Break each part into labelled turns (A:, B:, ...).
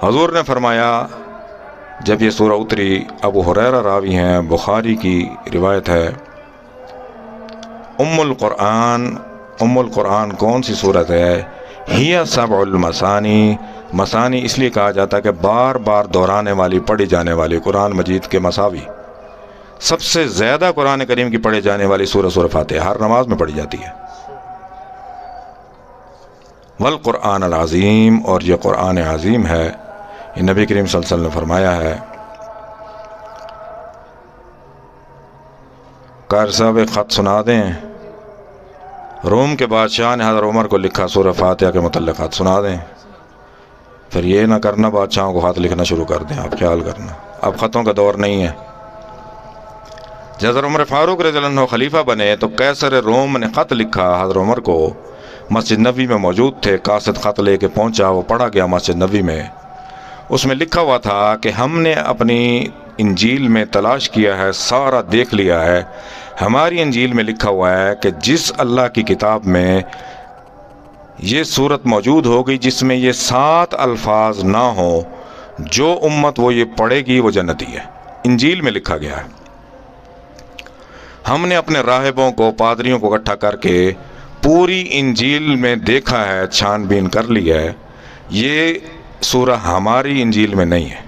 A: حضور نے فرمایا جب یہ سورہ اتری، ابو ہریرہ راوی ہیں، بخاری کی روایت ہے، ام القرآن کون سی صورت ہے؟ ہی سبع المثانی، مثانی اس لیے کہا جاتا ہے کہ بار بار دہرانے والی، پڑھی جانے والی، قرآن مجید کے مساوی سب سے زیادہ قرآن کریم کی پڑھی جانے والی سورہ فاتحہ، ہر نماز میں پڑھی جاتی ہے۔ والقرآن العظیم، اور یہ قرآن عظیم ہے، یہ نبی کریم صلی اللہ علیہ وسلم نے فرمایا ہے۔ قاری صاحب ایک خط سنا دیں، روم کے بادشاہ نے حضرت عمر کو لکھا سورہ فاتحہ کے متعلق خط سنا دیں۔ پھر یہ نہ کرنا بادشاہوں کو خط لکھنا شروع کر دیں، آپ خیال کرنا، اب خطوں کا دور نہیں ہے۔ جب حضرت عمر فاروق رضی اللہ عنہ خلیفہ بنے تو قیصر روم نے خط لکھا حضرت عمر کو، مسجد نبوی میں موجود تھے، قاصد خط لے کے پہنچا، وہ پڑھا گیا مسجد نبوی میں۔ اس میں لکھا ہوا تھا کہ ہم نے اپنی انجیل میں تلاش کیا ہے، سارا دیکھ لیا ہے، ہماری انجیل میں لکھا ہوا ہے کہ جس اللہ کی کتاب میں یہ صورت موجود ہوگی جس میں یہ 7 الفاظ نہ ہوں، جو امت وہ یہ پڑھے گی وہ جنتی ہے، انجیل میں لکھا گیا ہے۔ ہم نے اپنے راہبوں کو، پادریوں کو اکٹھا کر کے پوری انجیل میں دیکھا ہے، چھان بین کر لی ہے، یہ سورہ ہماری انجیل میں نہیں ہے۔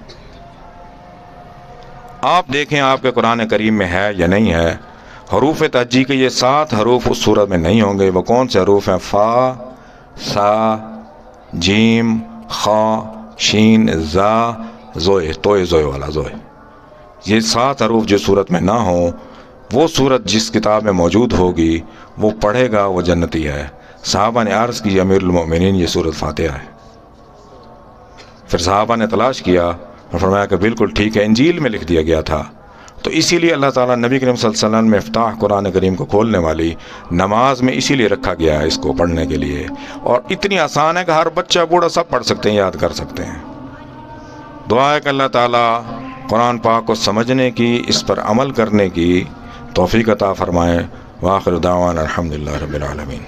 A: آپ دیکھیں آپ کے قرآن کریم میں ہے یا نہیں ہے۔ حروف تہجی کے یہ 7 حروف اس سورت میں نہیں ہوں گے۔ وہ کون سے حروف ہیں؟ فا، سا، جیم، خا، شین، زا، زوئے، توئے زوئے والا زوئے، یہ 7 حروف جو سورت میں نہ ہوں، وہ سورت جس کتاب میں موجود ہوگی وہ پڑھے گا وہ جنتی ہے۔ صحابہ نے عرض کی امیر المؤمنین یہ سورت فاتحہ ہے۔ پھر صحابہ نے تلاش کیا اور فرمایا کہ بالکل ٹھیک ہے، انجیل میں لکھ دیا گیا تھا۔ تو اسی لیے اللہ تعالیٰ نبی کریم صلی اللہ علیہ وسلم میں افتتاح قرآن کریم کو کھولنے والی نماز میں اسی لیے رکھا گیا ہے، اس کو پڑھنے کے لیے، اور اتنی آسان ہے کہ ہر بچہ بوڑھا سب پڑھ سکتے ہیں، یاد کر سکتے ہیں۔ دعا ہے کہ اللہ تعالیٰ قرآن پاک کو سمجھنے کی، اس پر عمل کرنے کی توفیق عطا فرمائے۔ وآخر دعوانا الحمدللہ رب العالمین۔